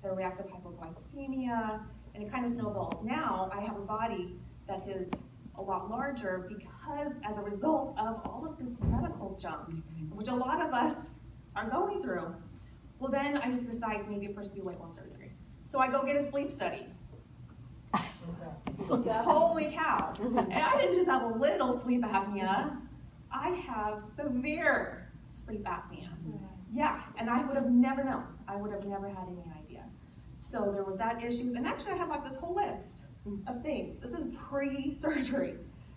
the reactive hypoglycemia, and it kind of snowballs. Now I have a body that is a lot larger because as a result of all of this medical junk, which a lot of us are going through. Well, then I just decide to maybe pursue weight loss surgery. So I go get a sleep study. Holy cow. And I didn't just have a little sleep apnea, I have severe sleep apnea. Yeah, and I would have never known. I would have never had any idea. So there was that issues, and actually I have like this whole list of things. This is pre-surgery.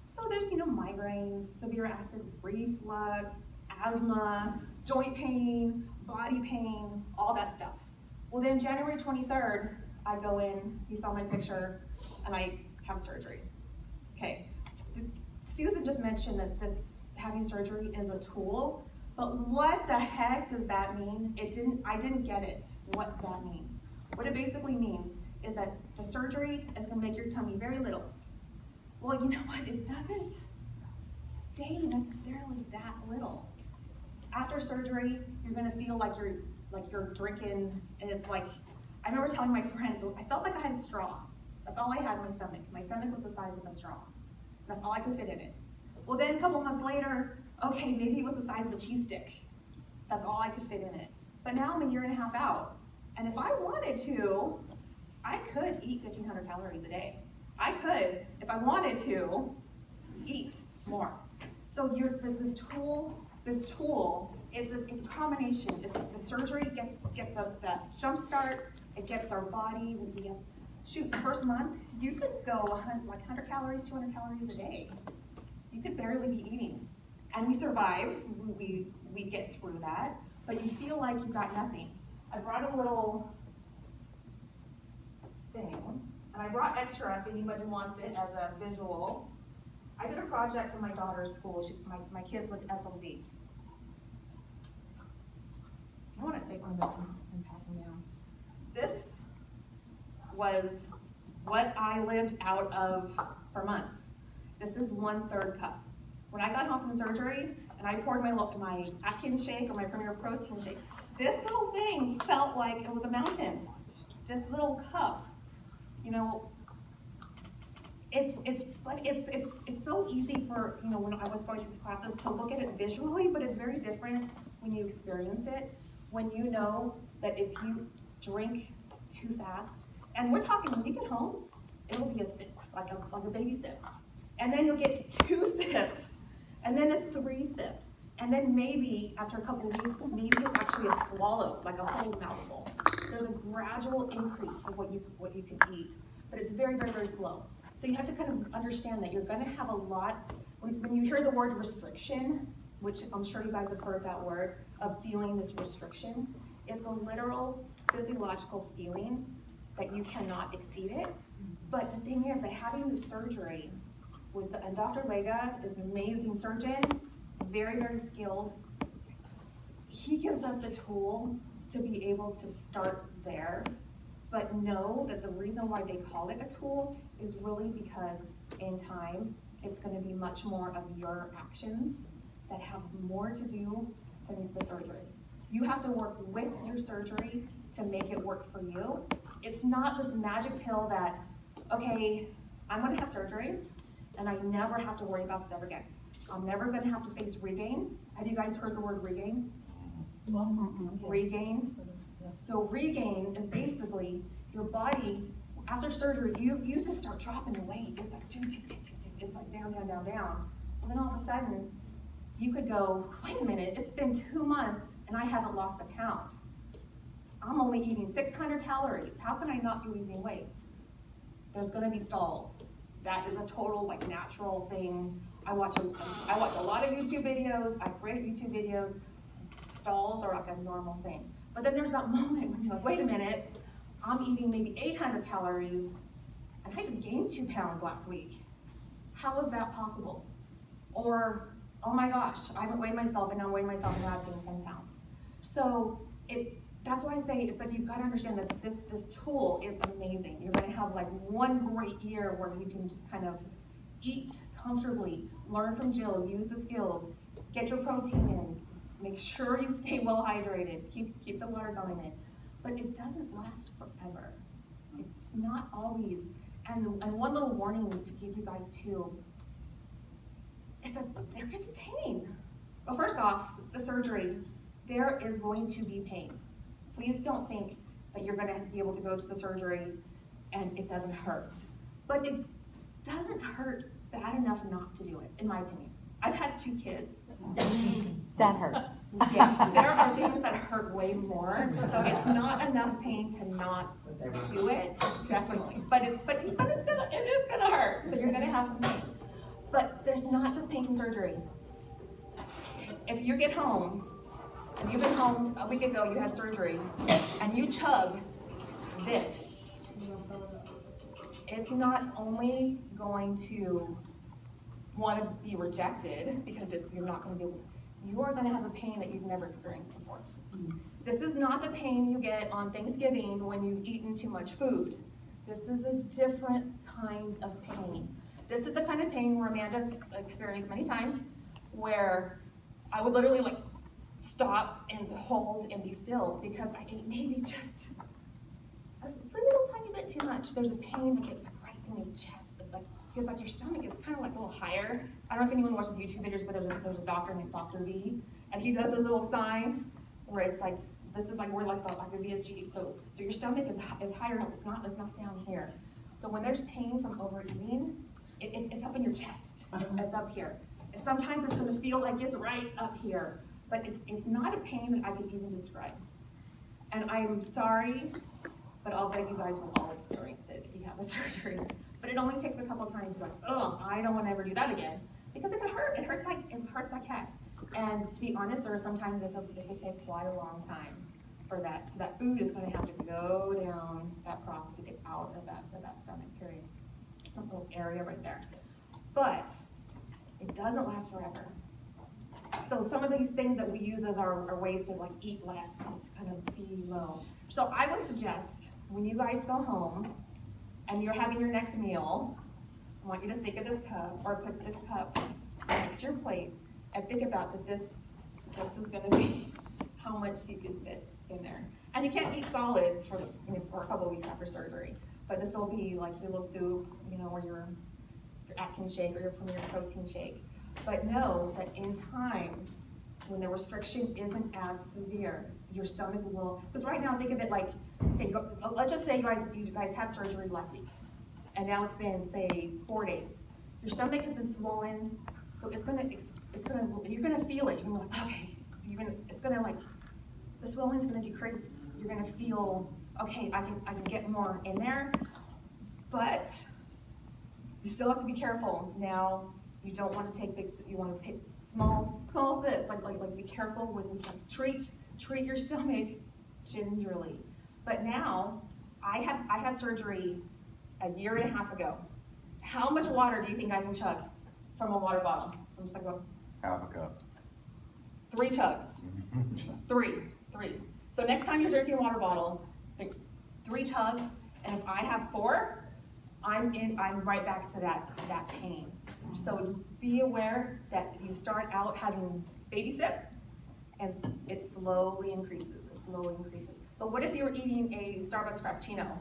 So there's, migraines, severe acid reflux, asthma, joint pain, body pain, all that stuff. Well, then January 23rd, I go in, you saw my picture, and I have surgery. Okay, Susan just mentioned that having surgery is a tool, but what the heck does that mean? I didn't get it, what that means. What it basically means is that the surgery is gonna make your tummy very little. Well, you know what, it doesn't stay necessarily that little. After surgery, you're gonna feel like you're drinking, and it's like, I remember telling my friend, I felt like I had a straw. That's all I had in my stomach. My stomach was the size of a straw. That's all I could fit in it. Well, then a couple months later, okay, maybe it was the size of a cheese stick. That's all I could fit in it. But now I'm a year and a half out, and if I wanted to, I could eat 1,500 calories a day. I could, if I wanted to, eat more. So this tool, it's a combination. The surgery gets us that jump start. It gets our body. The first month you could go like 100 calories, 200 calories a day. You could barely be eating, and we survive. We get through that, but you feel like you've got nothing. I brought a little thing, and I brought extra if anybody wants it as a visual. I did a project for my daughter's school. My kids went to SLV. I want to take one of those and pass them down. This was what I lived out of for months. This is 1/3 cup. When I got home from surgery and I poured my Atkins shake or my Premier Protein shake, this little thing felt like it was a mountain. This little cup, it's so easy for, when I was going to these classes to look at it visually, but it's very different when you experience it, when you know that if you drink too fast, and we're talking when you get home, it'll be a sip, like a baby sip. And then you'll get to 2 sips, and then it's 3 sips. And then maybe after a couple of weeks, maybe it's actually a swallow, like a whole mouthful. There's a gradual increase of what you can eat, but it's very, very, very slow. So you have to kind of understand that you're gonna have a lot, when you hear the word restriction, which I'm sure you guys have heard that word, of feeling this restriction, it's a literal physiological feeling that you cannot exceed it. But the thing is that having the surgery, and Dr. Lega is an amazing surgeon, very, very skilled. He gives us the tool to be able to start there, but know that the reason why they call it a tool is really because in time, it's going to be much more of your actions that have more to do than the surgery. You have to work with your surgery to make it work for you. It's not this magic pill that, okay, I'm going to have surgery and I never have to worry about this ever again. I'm never going to have to face regain. Have you guys heard the word regain? Regain. So regain is basically your body, after surgery, you used to start dropping the weight. It's like, it's like down, down, down, down. And then all of a sudden, you could go, wait a minute, it's been 2 months and I haven't lost a pound. I'm only eating 600 calories. How can I not be losing weight? There's gonna be stalls. That is a total natural thing. I watch a lot of YouTube videos. I create YouTube videos. Stalls are like a normal thing. But then there's that moment when you're like, wait a minute, I'm eating maybe 800 calories and I just gained 2 pounds last week. How is that possible? Or, oh my gosh, I haven't weighed myself and now I'm weighing myself and now I've gained 10 pounds. So that's why I say it's like you've got to understand that this tool is amazing. You're going to have like one great year where you can just kind of eat comfortably, learn from Jill, use the skills, get your protein in, make sure you stay well hydrated, keep the water going in. but it doesn't last forever. It's not always. And one little warning to give you guys too is that there could be pain. Well, first off, the surgery, there is going to be pain. Please don't think that you're going to be able to go to the surgery and it doesn't hurt. But it doesn't hurt bad enough not to do it, in my opinion. I've had 2 kids. That hurts. Yeah, there are things that hurt way more, so it's not enough pain to not do it, definitely. But it is gonna hurt, so you're gonna have some pain. But there's not just pain from surgery. If you get home, and you've been home a week ago, you had surgery, and you chug this, it's not only going to want to be rejected because you're not going to be able, you are going to have a pain that you've never experienced before. This is not the pain you get on Thanksgiving when you've eaten too much food. This is a different kind of pain. This is the kind of pain where Amanda's experienced many times, where I would literally like stop and hold and be still because I ate maybe just a little tiny bit too much. There's a pain that gets like right in your chest, because like your stomach is kind of like a little higher. I don't know if anyone watches YouTube videos, but there's a doctor named Dr. V, and he does this little sign where it's like, this is like we're like the VSG. So your stomach is higher up. It's not down here. So when there's pain from overeating, it's up in your chest. It's up here. And sometimes it's going to feel like it's right up here, but it's not a pain that I can even describe. And I'm sorry, but I'll bet you guys will all experience it if you have a surgery. But it only takes a couple times to be like, oh, I don't want to ever do that again, because it could hurt. It hurts like heck. And to be honest, there are sometimes it could take quite a long time for that. So that food is going to have to go down that process to get out of that stomach, period. That little area right there. But it doesn't last forever. So some of these things that we use as our ways to like eat less is to kind of be low. So I would suggest when you guys go home and you're having your next meal, I want you to think of this cup, or put this cup next to your plate, and think about that this is going to be how much you can fit in there. And you can't eat solids for a couple of weeks after surgery, but this will be like your little soup, or your Atkins shake or your Premier protein shake. But know that in time, when the restriction isn't as severe, your stomach will, because right now think of it like, okay, let's just say you guys had surgery last week, and now it's been, say, 4 days. Your stomach has been swollen, so you're gonna feel it. You're gonna like, okay, it's gonna like, the swelling's gonna decrease. You're gonna feel, okay, I can get more in there, but you still have to be careful. Now, you don't want to take big, you want to take small sips, like be careful with, treat your stomach gingerly. But now, I had surgery a year and a half ago. How much water do you think I can chug from a water bottle? I'm just like, well, half a cup. 3 chugs. Three. So next time you're drinking a water bottle, think 3 chugs, and if I have 4, I'm right back to that pain. So just be aware that you start out having baby sip, and it slowly increases. But what if you were eating a Starbucks Frappuccino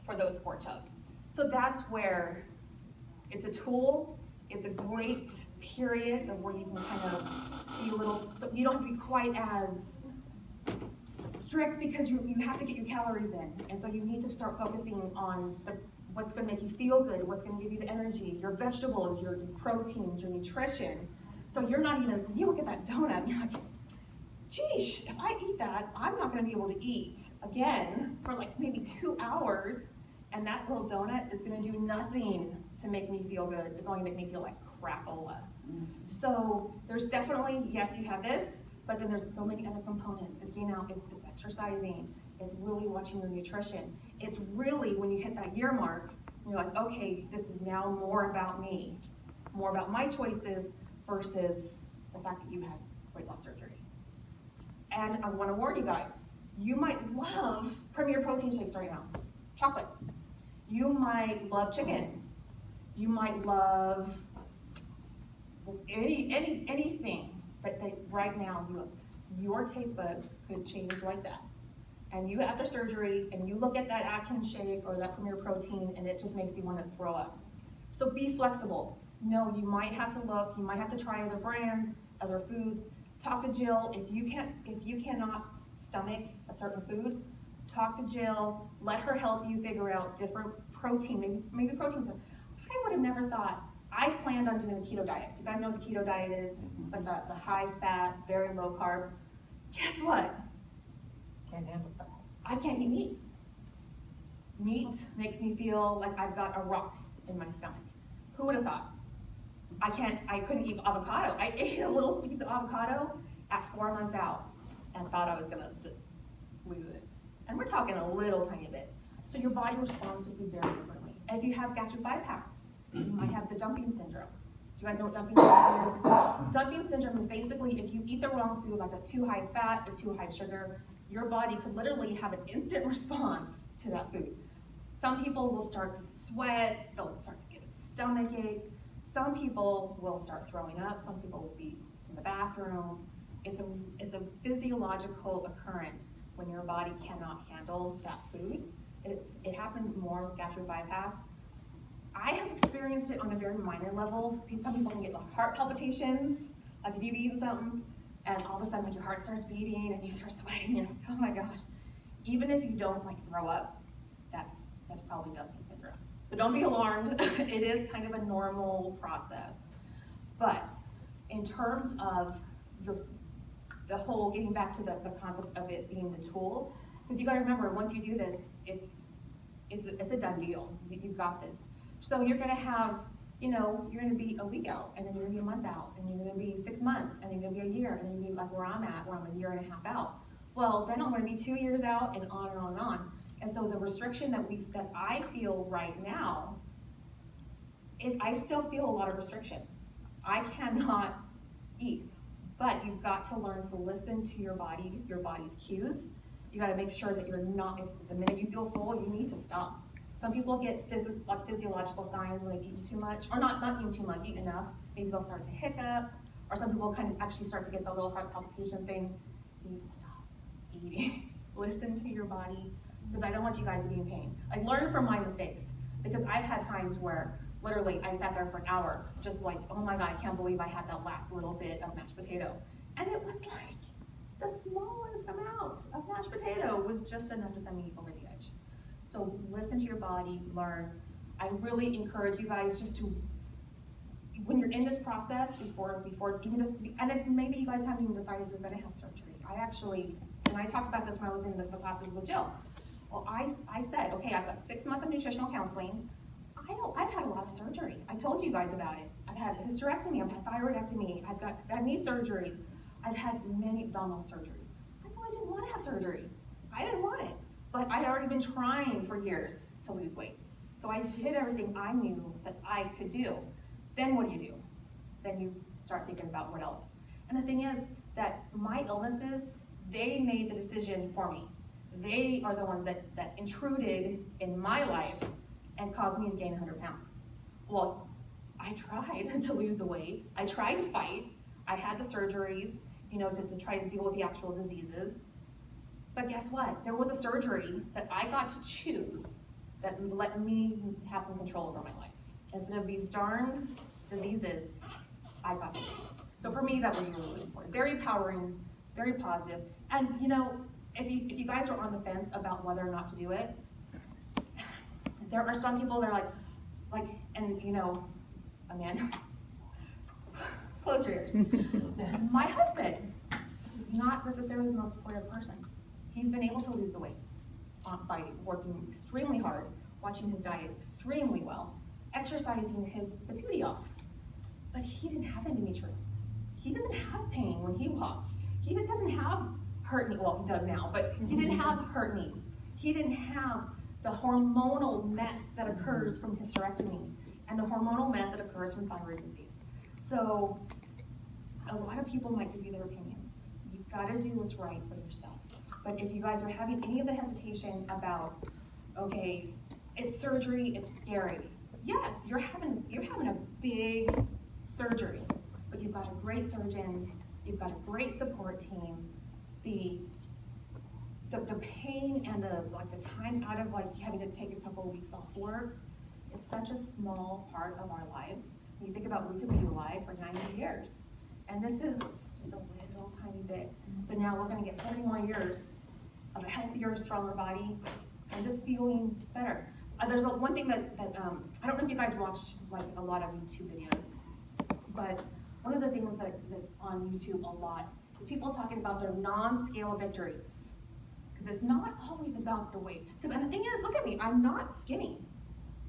for those 4 chugs? So that's where it's a tool. It's a great period of where you can kind of be a little, you don't have to be quite as strict because you have to get your calories in. And so you need to start focusing on what's going to make you feel good, what's going to give you the energy, your vegetables, your proteins, your nutrition. So you're not even, you look at that donut and you're like, geesh, if I eat that, I'm not going to be able to eat again for like maybe 2 hours, and that little donut is going to do nothing to make me feel good. It's only going to make me feel like crapola. So there's definitely, yes, you have this, but then there's so many other components. It's it's exercising. It's really watching your nutrition. It's really, when you hit that year mark, you're like, okay, this is now more about me, more about my choices versus the fact that you had weight loss surgery. And I want to warn you guys, you might love Premier protein shakes right now, chocolate. You might love chicken. You might love anything, but right now your taste buds could change like that. and you after surgery, and you look at that Atkins shake or that Premier Protein, and it just makes you want to throw up. So be flexible. No, you might have to look, you might have to try other brands, other foods. Talk to Jill. If you cannot stomach a certain food, talk to Jill, let her help you figure out different protein, maybe protein stuff. I would have never thought, I planned on doing the keto diet. Do you guys know what the keto diet is? It's like the high fat, very low carb. Guess what? Can't handle that. I can't eat meat. Meat makes me feel like I've got a rock in my stomach. Who would have thought? I couldn't eat avocado. I ate a little piece of avocado at 4 months out and thought I was gonna just lose it. And we're talking a little tiny bit. So your body responds to food very differently. And if you have gastric bypass, you might have the dumping syndrome. Do you guys know what dumping syndrome is? Dumping syndrome is basically if you eat the wrong food, like a too high fat or too high sugar, your body could literally have an instant response to that food. Some people will start to sweat, they'll start to get a stomach ache. Some people will start throwing up, some people will be in the bathroom. It's a physiological occurrence when your body cannot handle that food. It happens more with gastric bypass. I have experienced it on a very minor level. Some people can get like heart palpitations, like if you've eaten something, and all of a sudden like your heart starts beating and you start sweating, you're like, oh my gosh. Even if you don't like throw up, that's probably dumping syndrome. So don't be alarmed, it is kind of a normal process. But in terms of the whole, getting back to the concept of it being the tool, because you gotta remember, once you do this, it's a done deal. You've got this. So you're gonna have, you're gonna be a week out, and then you're gonna be a month out, and you're gonna be 6 months, and then you're gonna be a year, and then you're gonna be like where I'm at, where I'm a year and a half out. Well, then I'm gonna be 2 years out, and on and on and on. And so the restriction that I feel right now, I still feel a lot of restriction. I cannot eat, but you've got to learn to listen to your body's cues. You got to make sure that you're not, if the minute you feel full, you need to stop. Some people get physiological signs when they've eaten too much, or not eating too much, eaten enough. Maybe they'll start to hiccup, or some people kind of actually start to get the little heart palpitation thing. You need to stop eating. Listen to your body, because I don't want you guys to be in pain. I learn from my mistakes, because I've had times where literally I sat there for an hour, just like, oh my God, I can't believe I had that last little bit of mashed potato. And it was like, the smallest amount of mashed potato was just enough to send me over the edge. So listen to your body, learn. I really encourage you guys just to, when you're in this process, before even just, and if maybe you guys haven't even decided if you're gonna have surgery. I actually, and I talked about this when I was in the classes with Jill. Well, I said, okay, I've got 6 months of nutritional counseling. I've had a lot of surgery. I told you guys about it. I've had a hysterectomy, I've had thyroidectomy, I've had knee surgeries, I've had many abdominal surgeries. I really didn't want to have surgery. I didn't want it, but I had already been trying for years to lose weight. So I did everything I knew that I could do. Then what do? Then you start thinking about what else. And the thing is that my illnesses, they made the decision for me. They are the ones that intruded in my life and caused me to gain 100 pounds. Well, I tried to lose the weight. I tried to fight. I had the surgeries, to try to deal with the actual diseases. But guess what? There was a surgery that I got to choose that let me have some control over my life. Instead of these darn diseases, I got to choose. So for me, that was really important. Very empowering, very positive. And if you guys are on the fence about whether or not to do it, there are some people that are like, and Amanda, close your ears. My husband, not necessarily the most supportive person. He's been able to lose the weight by working extremely hard, watching his diet extremely well, exercising his patootie off. But he didn't have endometriosis. He doesn't have pain when he walks. He doesn't have hurt knees. Well, he does now, but he didn't have hurt knees. He didn't have the hormonal mess that occurs from hysterectomy and the hormonal mess that occurs from thyroid disease. So a lot of people might give you their opinions. You've got to do what's right for yourself. But if you guys are having any of the hesitation about, okay, it's surgery, it's scary. Yes, you're having a big surgery, but you've got a great surgeon, you've got a great support team. The the pain and the time out of having to take a couple of weeks off work, it's such a small part of our lives. When you think about we could be alive for 90 years. And this is just a little tiny bit. So now we're gonna get 40 more years of a healthier, stronger body and just feeling better. There's one thing that I don't know if you guys watch a lot of YouTube videos, but one of the things that's on YouTube a lot is people talking about their non-scale victories. Because it's not always about the weight. Because the thing is, look at me, I'm not skinny.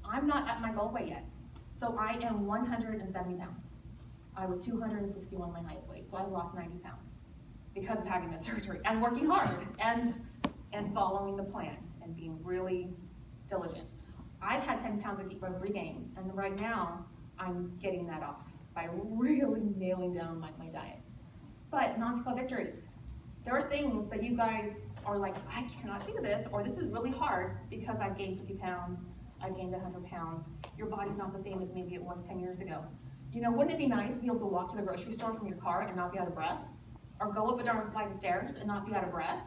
I'm not at my goal weight yet. So I am 170 pounds. I was 261 my highest weight, so I lost 90 pounds because of having this surgery and working hard and following the plan and being really diligent. I've had 10 pounds of regain, and right now I'm getting that off by really nailing down my diet. But non-scale victories. There are things that you guys are like, I cannot do this, or this is really hard because I've gained 50 pounds, I've gained 100 pounds. Your body's not the same as maybe it was 10 years ago. You know, wouldn't it be nice to be able to walk to the grocery store from your car and not be out of breath? Or go up a darn flight of stairs and not be out of breath?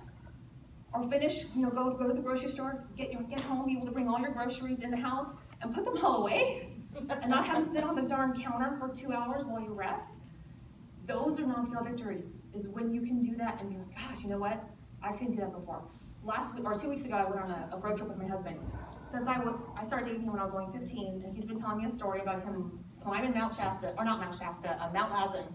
Or finish, go to the grocery store, get home, be able to bring all your groceries in the house and put them all away? And not have to sit on the darn counter for 2 hours while you rest? Those are non-scale victories, is when you can do that and be like, gosh, you know what? I couldn't do that before. Last week, or 2 weeks ago, I went on a road trip with my husband. Since I started dating him when I was only 15, and he's been telling me a story about him climbing Mount Shasta, or not Mount Shasta, Mount Lassen.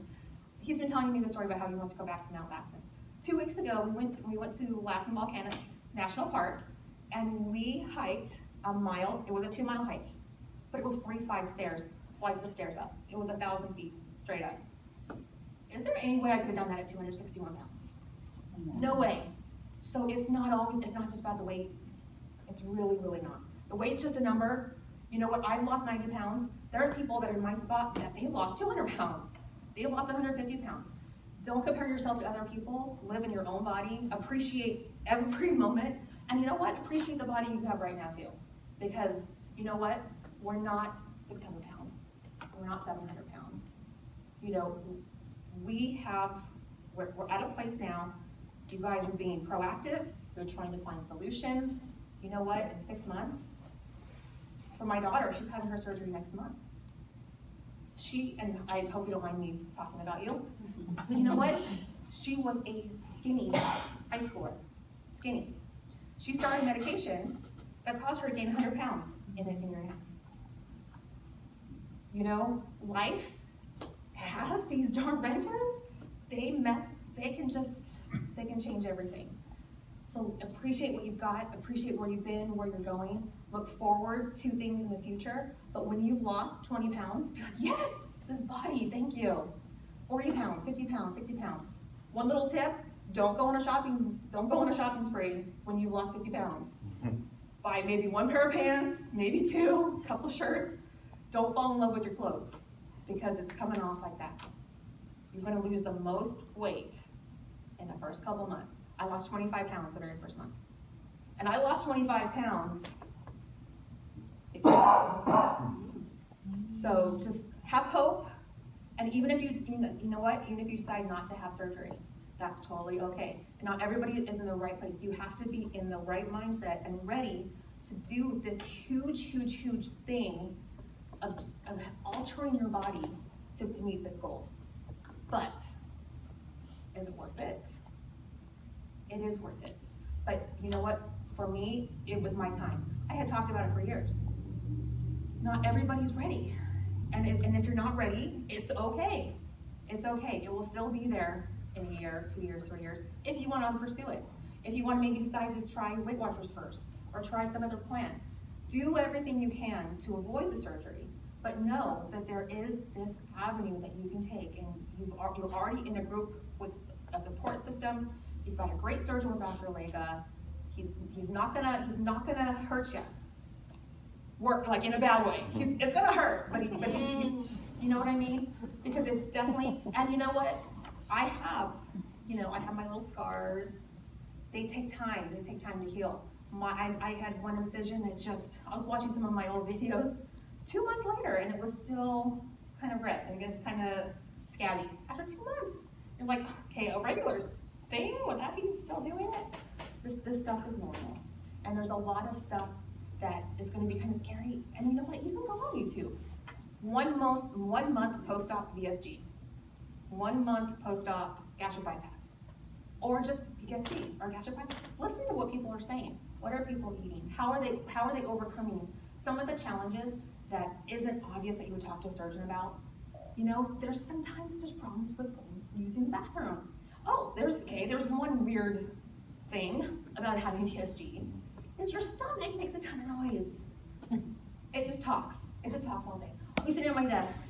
He's been telling me the story about how he wants to go back to Mount Lassen. 2 weeks ago, we went to Lassen Volcanic National Park, and we hiked a mile. It was a 2-mile hike, but it was 45 flights of stairs up. It was 1,000 feet straight up. Is there any way I could have done that at 261 pounds? No way. So it's not just about the weight. It's really, really not. The weight's just a number. You know what, I've lost 90 pounds. There are people that are in my spot that they've lost 200 pounds. They've lost 150 pounds. Don't compare yourself to other people. Live in your own body. Appreciate every moment. And you know what? Appreciate the body you have right now too. Because you know what? We're not 600 pounds. We're not 700 pounds. You know, we're at a place now. You guys are being proactive. You're trying to find solutions. You know what? In 6 months, for my daughter, she's having her surgery next month. And I hope you don't mind me talking about you. You know what? She was a skinny high schooler. Skinny. She started medication that caused her to gain 100 pounds in a year and a half. You know, life has these darn wrenches. They can change everything. So appreciate what you've got, appreciate where you've been, where you're going, look forward to things in the future. But when you've lost 20 pounds, be like, yes, this body, thank you. 40 pounds, 50 pounds, 60 pounds. One little tip, don't go on a shopping spree when you've lost 50 pounds. Buy maybe 1 pair of pants, maybe 2, a couple shirts. Don't fall in love with your clothes because it's coming off like that. You're gonna lose the most weight in the first couple months. I lost 25 pounds the very first month. And I lost 25 pounds so just have hope. And even if you know what, even if you decide not to have surgery, that's totally okay. And not everybody is in the right place. You have to be in the right mindset and ready to do this huge, huge, huge thing of altering your body to meet this goal. But is it worth it? It is worth it. But you know what? For me, it was my time. I had talked about it for years. Not everybody's ready. And if you're not ready, it's okay. It's okay. It will still be there in a year, 2 years, 3 years, if you want to pursue it. If you want to maybe decide to try Weight Watchers first, or try some other plan. Do everything you can to avoid the surgery, but know that there is this avenue that you can take, and you're already in a group with a support system. You've got a great surgeon with Dr. Lega. He's not gonna hurt you. Work like in a bad way. It's gonna hurt, but he's you know what I mean? Because it's definitely, and you know what? I have my little scars. They take time. They take time to heal. I had one incision that I was watching some of my old videos 2 months later, and it was still kind of red. It was kind of scabby. After 2 months, you're like, okay, a regular thing, would that be still doing it? This stuff is normal. And there's a lot of stuff that is going to be kind of scary. And you know what? Even go on YouTube. 1 month post-op VSG. 1 month post-op gastric bypass. Or just VSG or gastric bypass. Listen to what people are saying. What are people eating? How are they overcoming some of the challenges that isn't obvious that you would talk to a surgeon about? You know, there's problems with using the bathroom. Oh, there's one weird thing about having VSG, is your stomach makes a ton of noise. It just talks all day. I'll be sitting at my desk,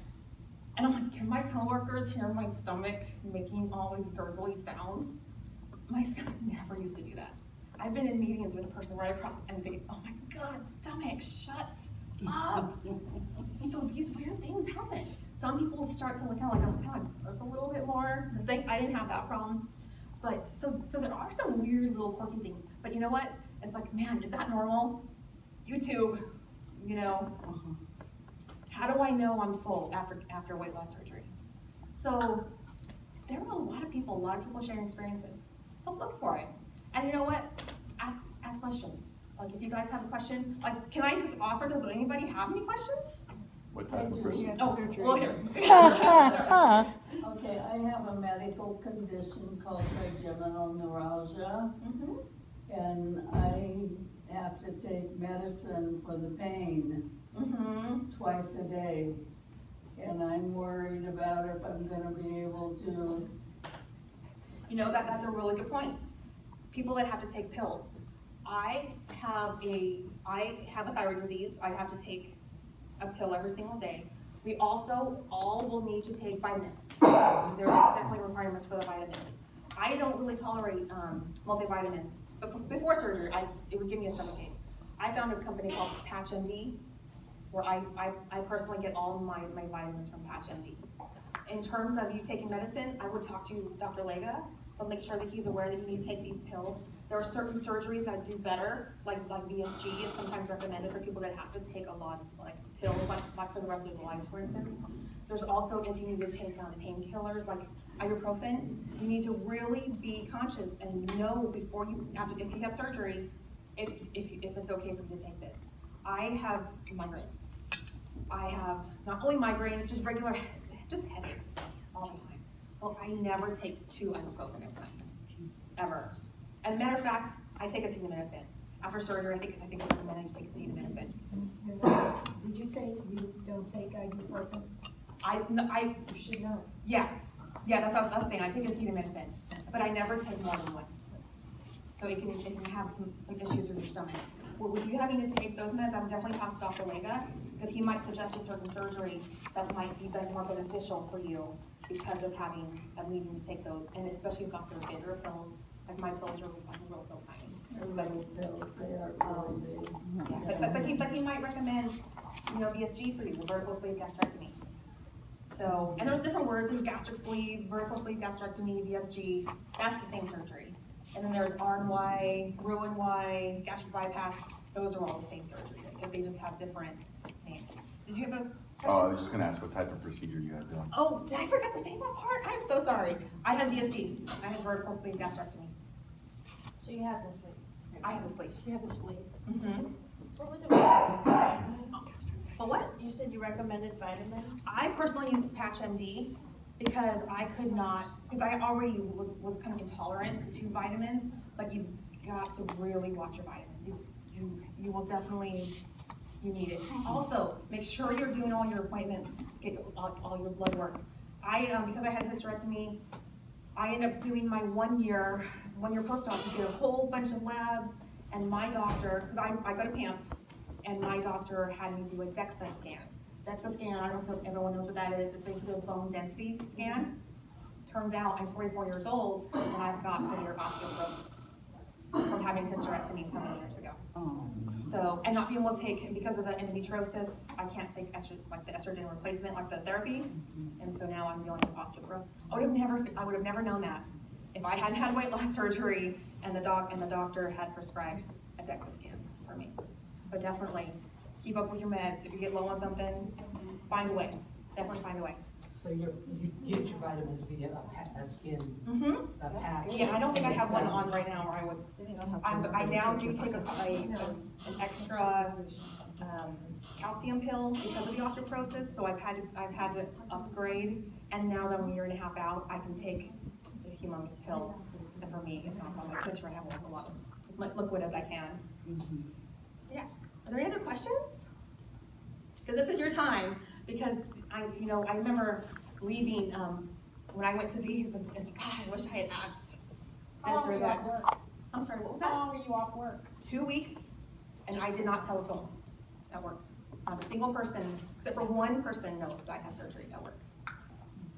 and I'm like, can my coworkers hear my stomach making all these gurgly sounds? My stomach never used to do that. I've been in meetings with a person right across, and they, oh my God, stomach, shut up. So these weird things happen. Some people start to look out like, oh God, burp a little bit more. I didn't have that problem. But so there are some weird little quirky things. But you know what? It's like, man, is that normal? YouTube, you know. How do I know I'm full after weight loss surgery? So there are a lot of people sharing experiences. So look for it. And you know what? Ask questions. Like if you guys have a question, like can I just offer, does anybody have any questions? What type of person? Oh, well here. Okay, I have a medical condition called trigeminal neuralgia, and I have to take medicine for the pain twice a day, and I'm worried about if I'm going to be able to. You know, that's a really good point. People that have to take pills. I have a thyroid disease. I have to take a pill every single day. We also all will need to take vitamins. There is definitely requirements for the vitamins. I don't really tolerate multivitamins, but before surgery, it would give me a stomachache. I found a company called PatchMD, where I personally get all my vitamins from PatchMD. In terms of you taking medicine, I would talk to Dr. Lega, but make sure that he's aware that you need to take these pills. There are certain surgeries that do better, like VSG is sometimes recommended for people that have to take a lot of like pills, like for the rest of their lives, for instance. There's also, if you need to take painkillers like ibuprofen, you need to really be conscious and know before if you have surgery, if it's okay for you to take this. I have migraines. I have not only migraines, just regular, just headaches all the time. Well, I never take 2 ibuprofen at a time, ever. And matter of fact, I take acetaminophen. After surgery, I think it's recommended you take acetaminophen. Did you say you don't take ibuprofen? You should know. Yeah, that's what I was saying. I take acetaminophen, but I never take more than 1. So it can have some issues with your stomach. Well, with you having to take those meds, I would definitely talk to Dr. Lega, because he might suggest a certain surgery that might be more beneficial for you because of needing to take those, and especially with Dr. Bitter pills. Like my pills are like real pill tiny. Pills, they are really big. Yeah, but he might recommend, you know, VSG for you, the vertical sleeve gastrectomy. So, and there's different words. There's gastric sleeve, vertical sleeve gastrectomy, VSG. That's the same surgery. And then there's RNY, RNY, gastric bypass. Those are all the same surgery. They just have different names. Did you have a question? Oh, I was just going to ask what type of procedure you had done. Oh, did I forget to say that part? I'm so sorry. I had VSG. I had vertical sleeve gastrectomy. So you have the sleeve? I had the sleeve. You have the sleeve. Mm-hmm. What was the But what? You said you recommended vitamins? I personally used PatchMD because I could not, because I already was kind of intolerant to vitamins, but you've got to really watch your vitamins. You will definitely, you need it. Also, make sure you're doing all your appointments to get all your blood work. Because I had a hysterectomy, I ended up doing my 1 year post-op. You get a whole bunch of labs, and my doctor, because I go to PAMP, and my doctor had me do a DEXA scan. DEXA scan, I don't know if everyone knows what that is. It's basically a bone density scan. Turns out I'm 44 years old, and I've got severe osteoporosis from having hysterectomy so many years ago. So, and not being able to take, because of the endometriosis, I can't take the estrogen replacement, like the therapy, and so now I'm dealing with osteoporosis. I would have never known that if I hadn't had weight loss surgery and the doctor had prescribed a DEXA scan for me. But definitely keep up with your meds. If you get low on something, find a way. Definitely find a way. So you get your vitamins via a skin, a patch? Yeah, I don't think I have one on right now, or I would. I now do take an extra calcium pill because of the osteoporosis, so I've had to upgrade, and now that I'm a year and a half out, I can take a humongous pill, and for me, it's not a problem. I just make sure I have a lot of, as much liquid as I can. Yeah. Are there any other questions? Because this is your time. Because I remember leaving when I went to these, and God, I wish I had asked. Answer that. I'm sorry. What was that? How long were you off work? 2 weeks, and I did not tell a soul at work. Not a single person, except for one person, knows that I had surgery at work.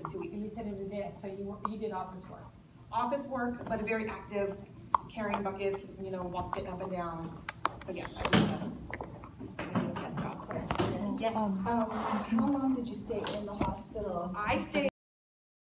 For 2 weeks. And you said it did, so you did office work. Office work, but very active, carrying buckets, getting up and down. But yes, I did the best job. Yes. How long did you stay in the hospital? I stayed